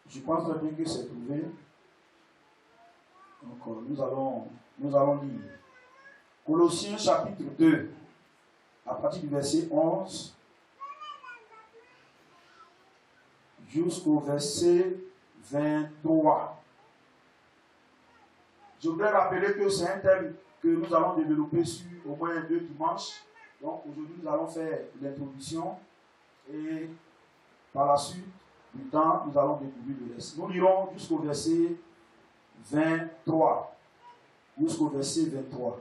Je pense très bien que c'est trouvé. Donc, nous allons lire. Colossiens chapitre 2, à partir du verset 11 jusqu'au verset 23. Je voudrais rappeler que c'est un thème que nous allons développer sur au moins 2 dimanches. Donc aujourd'hui, nous allons faire l'introduction et par la suite du temps, nous allons découvrir le reste. Nous lirons jusqu'au verset 23. Jusqu'au verset 23.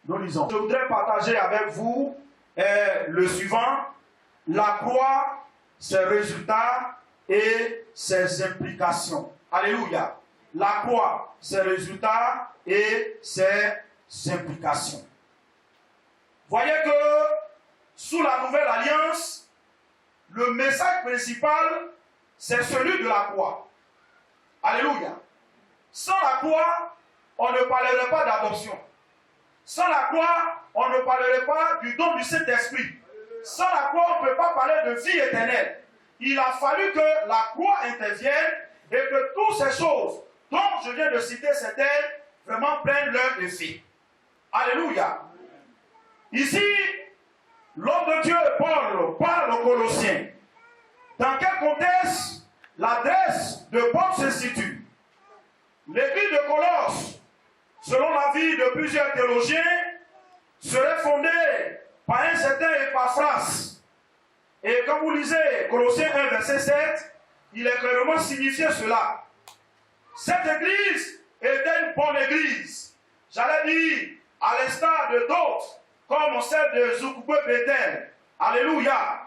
Nous lisons. Je voudrais partager avec vous le suivant. La croix, ses résultats et ses implications. Alléluia. La croix, ses résultats et ses implications. Voyez que sous la nouvelle alliance, le message principal, c'est celui de la croix. Alléluia. Sans la croix, on ne parlerait pas d'adoption. Sans la croix, on ne parlerait pas du don du Saint-Esprit. Sans la croix, on ne peut pas parler de vie éternelle. Il a fallu que la croix intervienne et que toutes ces choses dont je viens de citer certaines vraiment prennent leur effet. Alléluia. Ici, l'homme de Dieu, Paul, parle aux Colossiens. Dans quel contexte l'adresse de Paul se situe? L'église de Colosse, selon l'avis de plusieurs théologiens, serait fondée par un certain Epaphras. Et quand vous lisez Colossiens 1, verset 7, il est clairement signifié cela. Cette église était une bonne église. J'allais dire, à l'instar de d'autres, comme celle de Zoukoupe Bethel. Alléluia.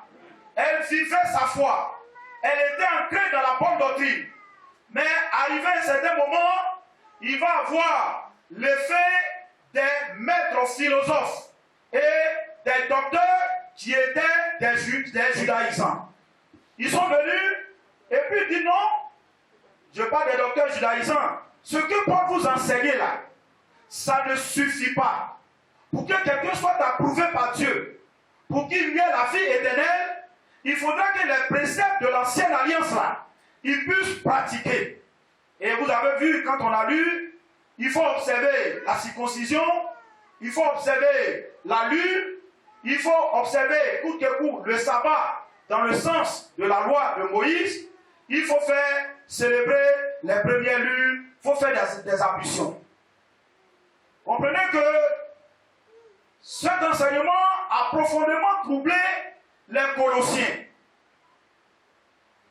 Elle vivait sa foi. Elle était ancrée dans la bonne doctrine. Mais arrivé à un certain moment, il va avoir l'effet des maîtres philosophes et des docteurs qui étaient des judaïsants. Ils sont venus et puis ils disent non, je parle des docteurs judaïsants. Ce que Paul vous enseignez là, ça ne suffit pas. Pour que quelqu'un soit approuvé par Dieu, pour qu'il y ait la vie éternelle, il faudra que les préceptes de l'ancienne alliance là, ils puissent pratiquer. Et vous avez vu, quand on a lu, il faut observer la circoncision, il faut observer la lune, il faut observer coûte que coûte le sabbat dans le sens de la loi de Moïse. Il faut faire célébrer les premières lunes, il faut faire des ablutions. Comprenez que cet enseignement a profondément troublé les Colossiens.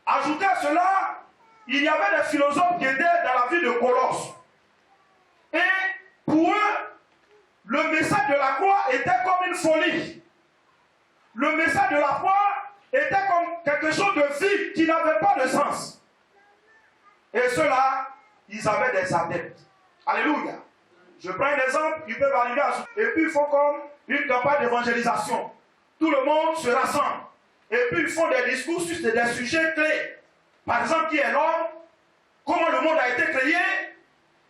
Ajoutez à cela, il y avait des philosophes qui étaient dans la ville de Colosse. Et pour eux, le message de la croix était comme une folie. Le message de la croix était comme quelque chose de vide qui n'avait pas de sens. Et ceux-là, ils avaient des adeptes. Alléluia. Je prends un exemple, ils peuvent arriver à... Et puis ils font comme une campagne d'évangélisation. Tout le monde se rassemble. Et puis ils font des discours sur des sujets clés. Par exemple, qui est l'homme, comment le monde a été créé.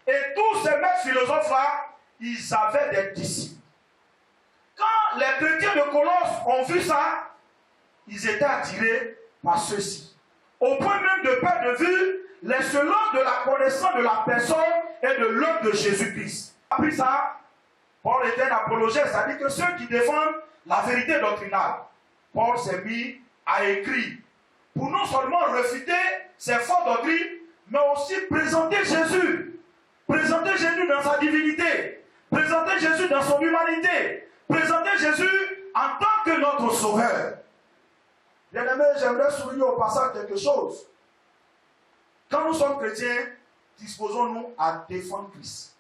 Et tous ces maîtres philosophes-là, ils avaient des disciples. Quand les chrétiens de Colosse ont vu ça, ils étaient attirés par ceci. Au point même de perdre de vue l'excellence de la connaissance de la personne et de l'œuvre de Jésus-Christ. Après ça, Paul était un apologète, c'est-à-dire que ceux qui défendent la vérité doctrinale, Paul s'est mis à écrire pour non seulement réfuter ces fausses doctrines, mais aussi présenter Jésus. Présenter Jésus dans sa divinité. Présenter Jésus dans son humanité. Présenter Jésus en tant que notre sauveur. Bien-aimés, j'aimerais souligner au passage quelque chose. Quand nous sommes chrétiens, disposons-nous à défendre Christ.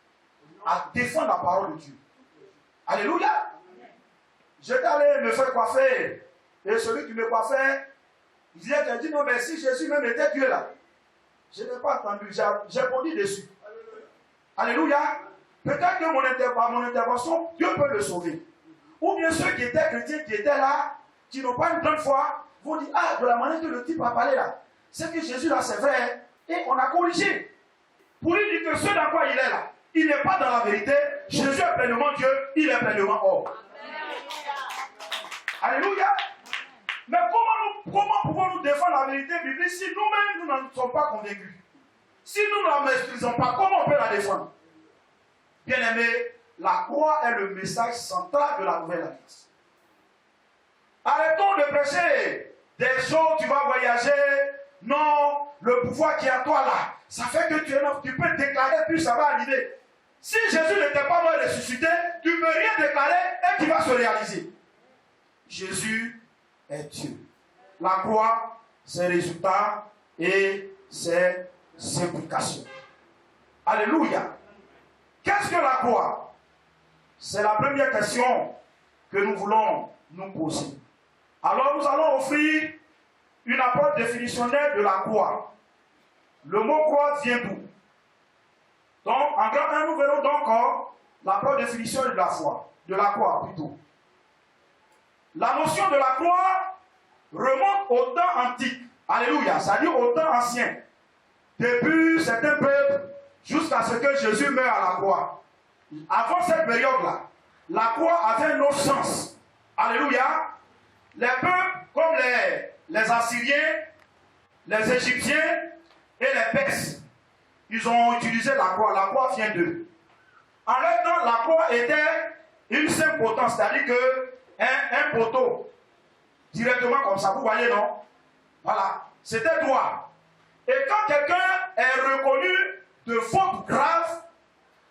À défendre la parole de Dieu. Alléluia. J'étais allé me faire coiffer. Et celui qui me coiffait, il disait, j'ai dit non, mais si Jésus même était Dieu là. Je n'ai pas entendu, j'ai répondu dessus. Alléluia. Peut-être que par mon intervention, Dieu peut le sauver. Ou bien ceux qui étaient chrétiens, qui étaient là, qui n'ont pas une grande foi, vont dire, ah, de la manière que le type a parlé là, c'est que Jésus là, c'est vrai. Et on a corrigé. Pour lui dire que ce dans quoi il est là, il n'est pas dans la vérité. Jésus est pleinement Dieu, il est pleinement homme. Alléluia. Mais comment pouvons-nous défendre la vérité biblique si nous-mêmes nous n'en sommes pas convaincus? Si nous ne la maîtrisons pas, comment on peut la défendre? Bien-aimé, la croix est le message central de la nouvelle alliance. Arrêtons de prêcher des choses, tu vas voyager. Non, le pouvoir qui est à toi là, ça fait que tu peux déclarer, puis ça va arriver. Si Jésus n'était pas mort et ressuscité, tu ne peux rien déclarer et qui va se réaliser. Jésus est Dieu. La croix, ses résultats et ses implications. Alléluia. Qu'est-ce que la croix? C'est la première question que nous voulons nous poser. Alors nous allons offrir une approche définitionnelle de la croix. Le mot croix vient d'où? Donc, en grand 1, nous verrons donc l'approche définitionnelle de la foi, de la croix plutôt. La notion de la croix remonte au temps antique. Alléluia, c'est-à-dire au temps ancien. Depuis certains peuples jusqu'à ce que Jésus meure à la croix. Avant cette période-là, la croix avait un autre sens. Alléluia. Les peuples comme les Assyriens, les Égyptiens et les Perses, ils ont utilisé la croix. La croix vient d'eux. En leur temps, la croix était une simple potence, c'est-à-dire qu'un poteau, directement comme ça, vous voyez, non? Voilà, c'était droit. Et quand quelqu'un est reconnu de faute grave,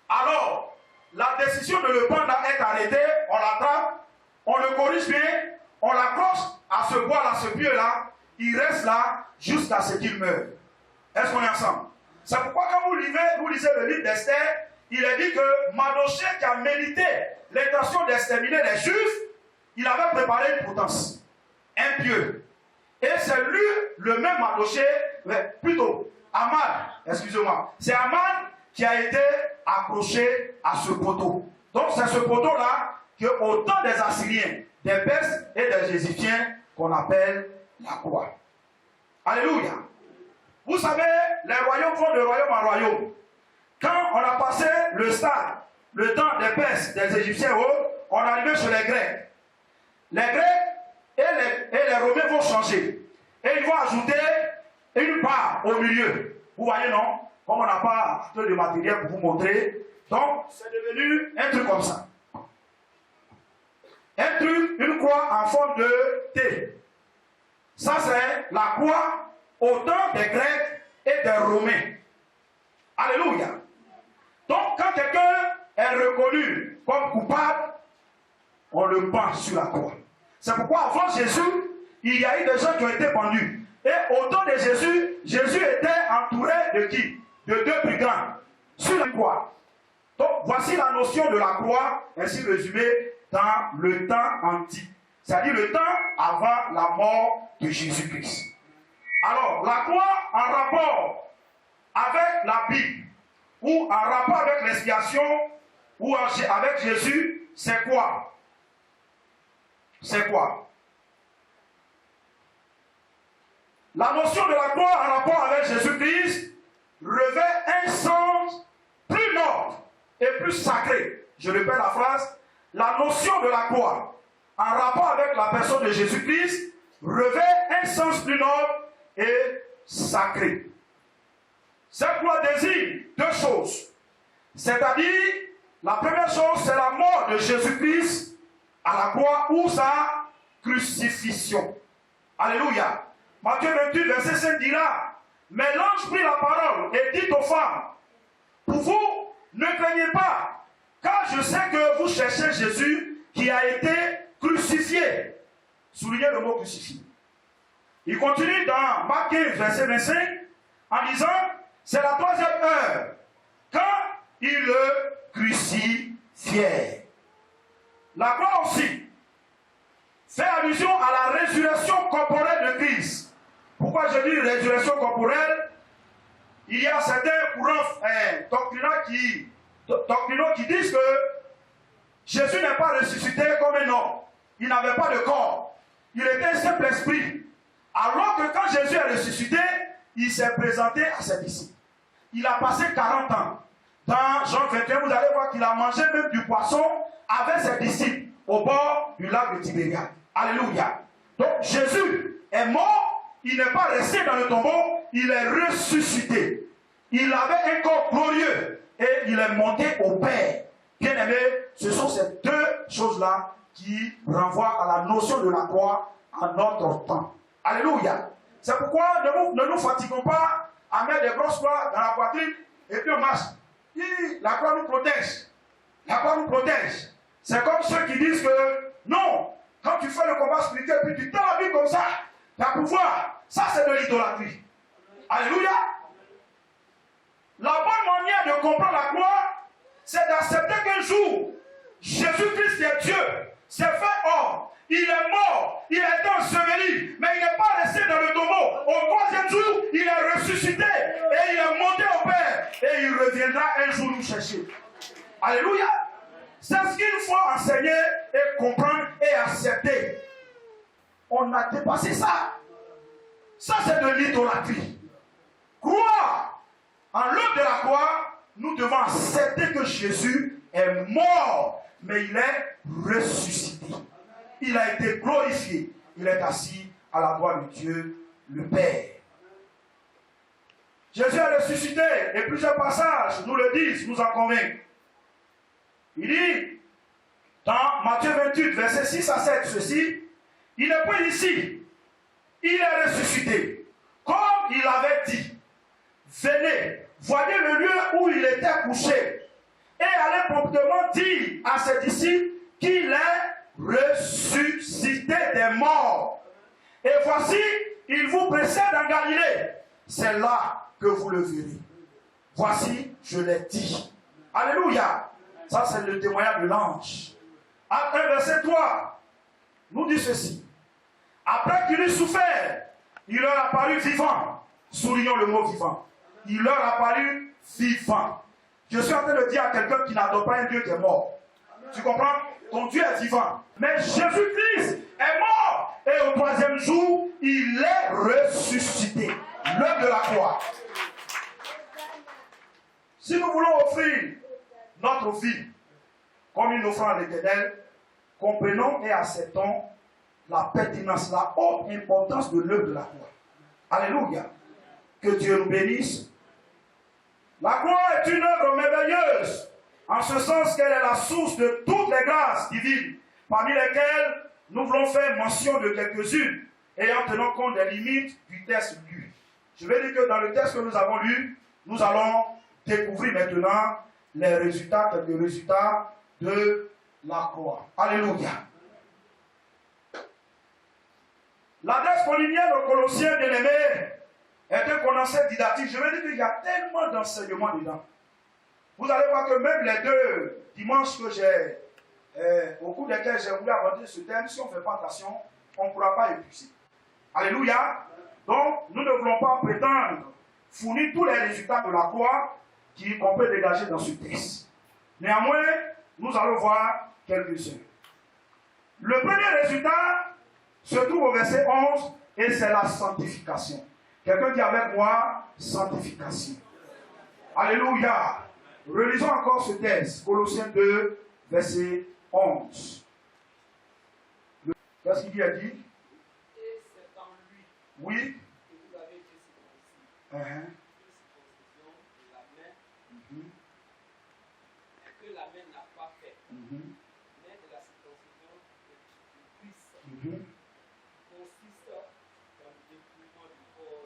alors la décision de le prendre est arrêtée, on l'attrape, on le corrige bien, on l'accroche à ce bois-là, ce pieu-là, il reste là jusqu'à ce qu'il meure. Est-ce qu'on est ensemble? C'est pourquoi quand vous lisez le livre d'Esther, il est dit que Mardochée qui a médité l'intention d'exterminer les Juifs, il avait préparé une potence, un pieu. Et c'est lui, le même Mardochée, plutôt, Aman, excusez-moi, c'est Aman qui a été accroché à ce poteau. Donc c'est ce poteau-là qu'au temps des Assyriens, des Perses et des Égyptiens qu'on appelle la croix. Alléluia. Vous savez, les royaumes vont de royaume en royaume. Quand on a passé le stade, le temps des Perses, des Égyptiens, on est arrivé sur les Grecs. Les Grecs et les Romains vont changer. Et ils vont ajouter une part au milieu. Vous voyez, non? Comme on n'a pas assez de matériel pour vous montrer. Donc, c'est devenu un truc comme ça. Un truc, une croix en forme de T. Ça, c'est la croix au temps des Grecs et des Romains. Alléluia. Donc, quand quelqu'un est reconnu comme coupable, on le pend sur la croix. C'est pourquoi avant Jésus, il y a eu des gens qui ont été pendus. Et au temps de Jésus, Jésus était entouré de qui? De 2 brigands sur la croix. Donc, voici la notion de la croix, ainsi résumée dans le temps antique. C'est-à-dire le temps avant la mort de Jésus-Christ. Alors, la croix en rapport avec la Bible, ou en rapport avec l'expiation, ou avec Jésus, c'est quoi? C'est quoi? La notion de la croix en rapport avec Jésus-Christ revêt un sens plus noble et plus sacré. Je répète la phrase. La notion de la croix en rapport avec la personne de Jésus-Christ revêt un sens plus noble et sacré. Cette croix désigne 2 choses. C'est-à-dire, la première chose, c'est la mort de Jésus-Christ à la croix ou sa crucifixion. Alléluia. Matthieu 28, verset 5 dira, mais l'ange prit la parole et dit aux femmes, pour vous, ne craignez pas, car je sais que vous cherchez Jésus qui a été crucifié. Soulignez le mot crucifié. Il continue dans Marc 15, verset 25, en disant, c'est la 3e heure, quand il le crucifiait. La croix aussi fait allusion à la résurrection corporelle de Christ. Pourquoi je dis résurrection corporelle? Il y a certains courants doctrinaux qui disent que Jésus n'est pas ressuscité comme un homme. Il n'avait pas de corps. Il était un simple esprit. Alors que quand Jésus est ressuscité, il s'est présenté à ses disciples. Il a passé 40 ans. Dans Jean 21, vous allez voir qu'il a mangé même du poisson avec ses disciples au bord du lac de Tibériade. Alléluia. Donc Jésus est mort il n'est pas resté dans le tombeau, il est ressuscité. Il avait un corps glorieux et il est monté au Père. Bien aimé, ce sont ces deux choses-là qui renvoient à la notion de la croix en notre temps. Alléluia. C'est pourquoi ne nous fatiguons pas à mettre des grosses croix dans la poitrine et puis on marche. La croix nous protège. La croix nous protège. C'est comme ceux qui disent que non, quand tu fais le combat spirituel, puis tu tends la vie comme ça, tu as pouvoir. Ça, c'est de l'idolâtrie. Alléluia. La bonne manière de comprendre la croix, c'est d'accepter qu'un jour, Jésus-Christ est Dieu, s'est fait homme, il est mort, il a été enseveli, mais il n'est pas resté dans le tombeau. Au troisième jour, il est ressuscité et il est monté au Père et il reviendra un jour nous chercher. Alléluia. C'est ce qu'il faut enseigner et comprendre et accepter. On a dépassé ça. Ça, c'est de l'idolâtrie. Croire en l'œuvre de la croix, nous devons accepter que Jésus est mort, mais il est ressuscité. Il a été glorifié. Il est assis à la droite de Dieu, le Père. Jésus est ressuscité, et plusieurs passages nous le disent, nous en convainquent. Il dit, dans Matthieu 28, versets 6 à 7, ceci, il n'est pas ici, il est ressuscité. Comme il avait dit, venez, voyez le lieu où il était couché, et allez promptement dire à ses disciples qu'il est ressuscité des morts. Et voici, il vous précède en Galilée. C'est là que vous le verrez. Voici, je l'ai dit. Alléluia. Ça, c'est le témoignage de l'ange. Acte 1, verset 3, nous dit ceci. Après qu'il eut souffert, il leur apparut vivant. Soulignons le mot vivant. Il leur apparut vivant. Je suis en train de dire à quelqu'un qui n'adore pas un Dieu qui est mort. Tu comprends? Ton Dieu est vivant. Mais Jésus-Christ est mort. Et au troisième jour, il est ressuscité. L'œuvre de la croix. Si nous voulons offrir notre vie comme une offrande à l'Éternel, comprenons et acceptons la pertinence, la haute importance de l'œuvre de la croix. Alléluia. Que Dieu nous bénisse. La croix est une œuvre merveilleuse, en ce sens qu'elle est la source de toutes les grâces divines, parmi lesquelles nous voulons faire mention de quelques-unes, et en tenant compte des limites du texte lu. Je vais dire que dans le texte que nous avons lu, nous allons découvrir maintenant les résultats, quelques résultats de la croix. Alléluia. L'adresse paulinienne aux Colossiens bien-aimés est un condensé didactique. Je veux dire qu'il y a tellement d'enseignements dedans. Vous allez voir que même les deux dimanches que j'ai, au cours desquels j'ai voulu aborder ce thème, si on ne fait pas attention, on ne pourra pas épuiser. Alléluia. Donc, nous ne voulons pas prétendre fournir tous les résultats de la croix qu'on peut dégager dans ce texte. Néanmoins, nous allons voir quelques-uns. Le premier résultat se trouve au verset 11 et c'est la sanctification. Quelqu'un dit avec moi, sanctification. Alléluia. Relisons encore ce texte, Colossiens 2, verset 11. Qu'est-ce qu'il dit? Et c'est en lui oui. que vous avez été circoncis. De la main, et que la main n'a pas fait, mais de la circoncision de Christ, consiste dans le dépouillement du corps de la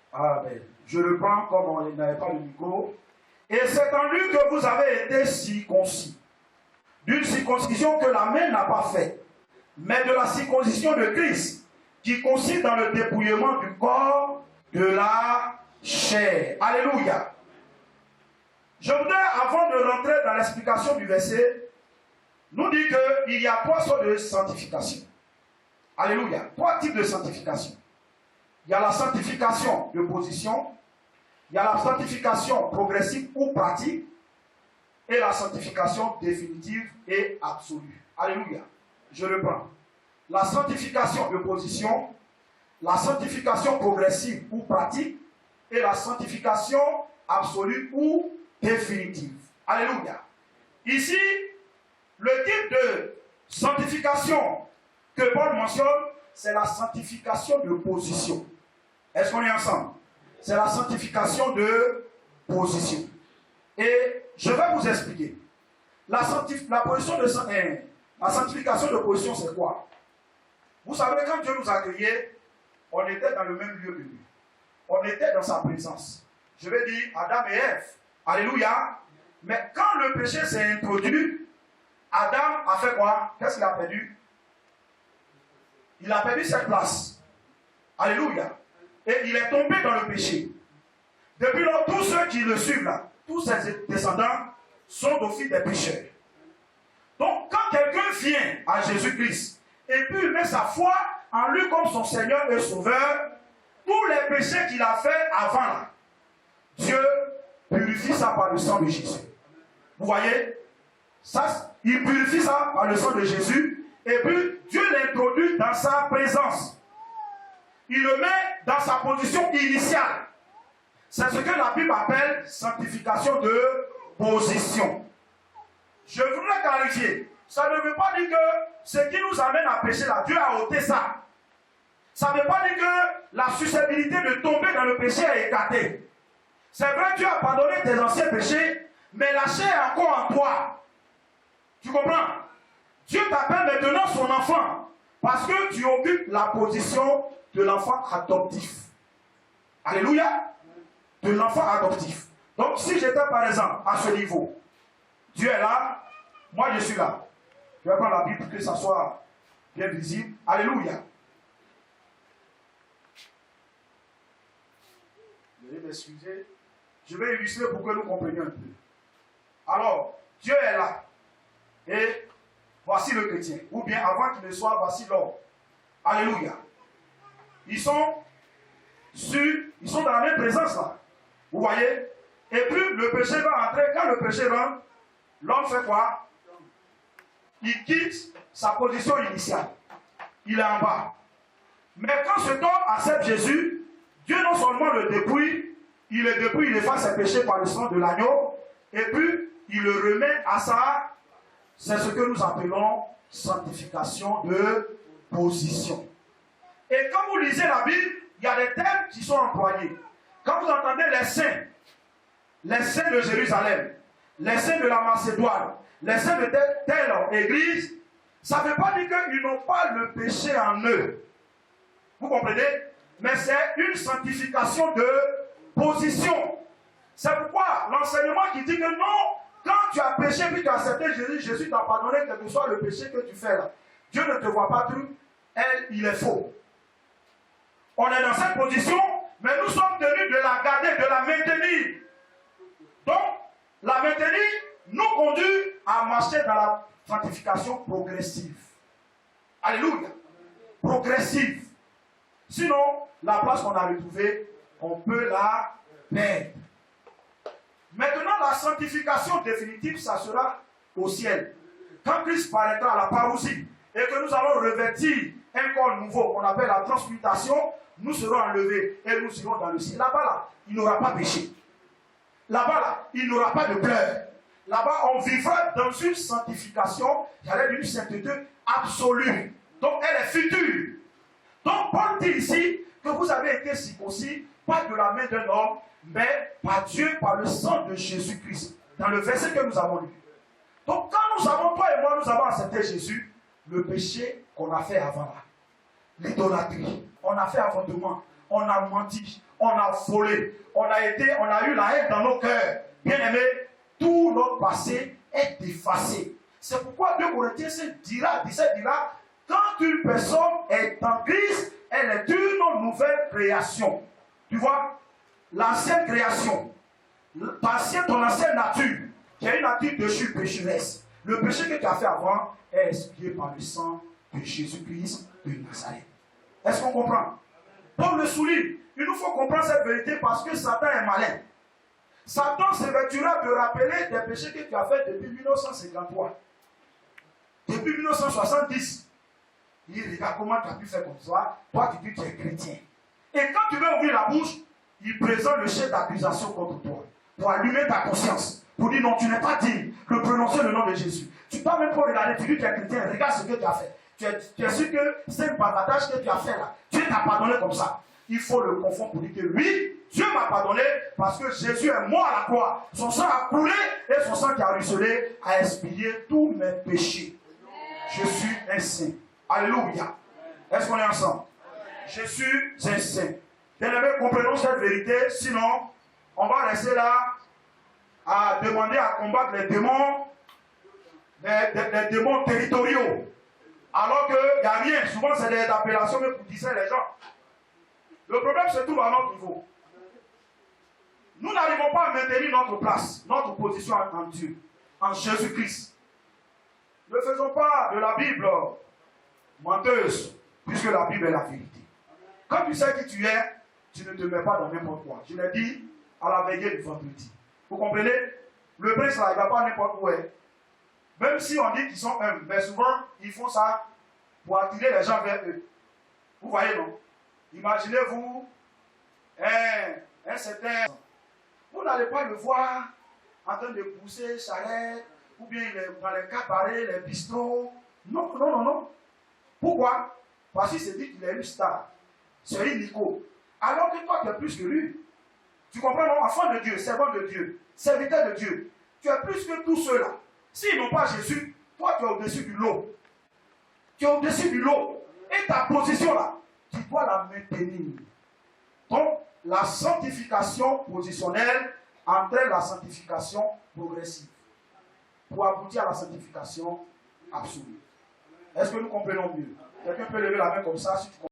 chair. Amen. Je le prends comme on n'avait pas le micro. Et c'est en lui que vous avez été circoncis. D'une circoncision que la main n'a pas faite, mais de la circoncision de Christ, qui consiste dans le dépouillement du corps de la chair. Alléluia. Je voudrais, avant de rentrer dans l'explication du verset, nous dire qu'il y a trois sortes de sanctification. Alléluia. Trois types de sanctification. Il y a la sanctification de position, il y a la sanctification progressive ou pratique, et la sanctification définitive et absolue. Alléluia. Je reprends. La sanctification de position, la sanctification progressive ou pratique, et la sanctification absolue ou définitive. Alléluia. Ici, le type de sanctification que Paul mentionne, c'est la sanctification de position. Est-ce qu'on est ensemble? C'est la sanctification de position. Et je vais vous expliquer. La sanctification de position, c'est quoi? Vous savez, quand Dieu nous a créés, on était dans le même lieu que lui. On était dans sa présence. Je vais dire Adam et Ève. Alléluia. Mais quand le péché s'est introduit, Adam a fait quoi? Qu'est-ce qu'il a perdu? Il a perdu cette place. Alléluia. Et il est tombé dans le péché. Depuis lors, tous ceux qui le suivent là, tous ses descendants sont d'office des pécheurs. Donc, quand quelqu'un vient à Jésus-Christ et puis il met sa foi en lui comme son Seigneur et Sauveur, tous les péchés qu'il a fait avant là, Dieu purifie ça par le sang de Jésus. Vous voyez? Ça, il purifie ça par le sang de Jésus et puis Dieu l'introduit dans sa présence. Il le met dans sa position initiale. C'est ce que la Bible appelle sanctification de position. Je voudrais clarifier. Ça ne veut pas dire que ce qui nous amène à pécher là, Dieu a ôté ça. Ça ne veut pas dire que la susceptibilité de tomber dans le péché est écartée. C'est vrai, Dieu a pardonné tes anciens péchés, mais la chair est encore en toi. Tu comprends? Dieu t'appelle maintenant son enfant, parce que tu occupes la position de l'enfant adoptif. Alléluia. De l'enfant adoptif. Donc si j'étais par exemple à ce niveau, Dieu est là, moi je suis là. Je vais prendre la Bible pour que ça soit bien visible. Alléluia. Veuillez m'excuser. Je vais illustrer pour que nous comprenions un peu. Alors, Dieu est là. Et voici le chrétien. Ou bien avant qu'il ne soit, voici l'homme. Alléluia. Ils sont dans la même présence là. Vous voyez? Et puis le péché va entrer. Quand le péché rentre, l'homme fait quoi? Il quitte sa position initiale. Il est en bas. Mais quand cet homme accepte Jésus, Dieu non seulement le dépouille, il efface ses péchés par le sang de l'agneau, et puis il le remet à ça. C'est ce que nous appelons sanctification de position. Et quand vous lisez la Bible, il y a des termes qui sont employés. Quand vous entendez les saints de Jérusalem, les saints de la Macédoine, les saints de telle église, ça ne veut pas dire qu'ils n'ont pas le péché en eux. Vous comprenez? Mais c'est une sanctification de position. C'est pourquoi l'enseignement qui dit que non, quand tu as péché puis tu as accepté Jésus, Jésus t'a pardonné, quel que soit le péché que tu fais là. Dieu ne te voit pas tout, il est faux. On est dans cette position, mais nous sommes tenus de la garder, de la maintenir. Donc, la maintenir nous conduit à marcher dans la sanctification progressive. Alléluia. Progressive. Sinon, la place qu'on a retrouvée, on peut la perdre. Maintenant, la sanctification définitive, ça sera au ciel. Quand Christ paraîtra à la parousie et que nous allons revêtir un corps nouveau qu'on appelle la transmutation, nous serons enlevés et nous irons dans le ciel. Là-bas, là, il n'aura pas péché. Là-bas, là, il n'aura pas de pleurs. Là-bas, on vivra dans une sanctification, j'allais dire une sainteté absolue. Donc, elle est future. Donc, Paul dit ici que vous avez été circoncis, pas de la main d'un homme, mais par Dieu, par le sang de Jésus-Christ. Dans le verset que nous avons lu. Donc, quand nous avons, toi et moi, nous avons accepté Jésus, le péché qu'on a fait avant là, l'idolâtrie, on a fait avortement, on a menti, on a volé, on a eu la haine dans nos cœurs. Bien aimé, tout notre passé est effacé. C'est pourquoi 2 Corinthiens 17 dira, quand une personne est en Christ, elle est une nouvelle création. Tu vois, l'ancienne création, ton ancienne nature, qui est une nature de chute pécheresse. Le péché que tu as fait avant est expié par le sang de Jésus-Christ de Nazareth. Est-ce qu'on comprend? Paul le souligne. Il nous faut comprendre cette vérité parce que Satan est malin. Satan s'évertuera de rappeler des péchés que tu as fait depuis 1953. Depuis 1970. Il regarde comment tu as pu faire comme ça. Toi, tu dis que tu es chrétien. Et quand tu veux ouvrir la bouche, il présente le chef d'accusation contre toi. Pour allumer ta conscience. Pour dire non, tu n'es pas digne de prononcer le nom de Jésus. Tu ne peux même pas regarder, tu dis que tu es chrétien. Regarde ce que tu as fait. Tu es sûr que c'est un bavardage que tu as fait là. Dieu t'a pardonné comme ça. il faut le confondre pour dire que oui, Dieu m'a pardonné parce que Jésus est mort à la croix. Son sang a coulé et son sang qui a ruisselé a expié tous mes péchés. Je suis un saint. Alléluia. Est-ce qu'on est ensemble? Je suis un saint. Bien-aimés, comprenons cette vérité, sinon on va rester là à demander à combattre les démons, les démons territoriaux. Alors qu'il n'y a rien. Souvent, c'est des appellations pour distraire les gens. Le problème se trouve à notre niveau. Nous n'arrivons pas à maintenir notre place, notre position en Dieu, en Jésus-Christ. Ne faisons pas de la Bible menteuse, puisque la Bible est la vérité. Quand tu sais qui tu es, tu ne te mets pas dans n'importe quoi. Je l'ai dit à la veillée du vendredi. Vous comprenez? Le prince là, il ne va pas n'importe où. Même si on dit qu'ils sont humbles, mais souvent, ils font ça pour attirer les gens vers eux. Vous voyez, non? Imaginez-vous un certain... Vous n'allez pas le voir en train de pousser charrette, ou bien dans les cabarets, les bistrots. Non, non, non, non. Pourquoi? Parce qu'il s'est dit qu'il est une star. C'est une Nico. Alors que toi, tu es plus que lui. Tu comprends, non? Enfant de Dieu, servant de Dieu, serviteur de Dieu. Tu es plus que tous ceux-là. S'ils n'ont pas Jésus, toi, tu es au-dessus du lot. Tu es au-dessus du lot. Et ta position là, tu dois la maintenir. Donc, la sanctification positionnelle entraîne la sanctification progressive. Pour aboutir à la sanctification absolue. Est-ce que nous comprenons mieux? Quelqu'un peut lever la main comme ça si tu comprends.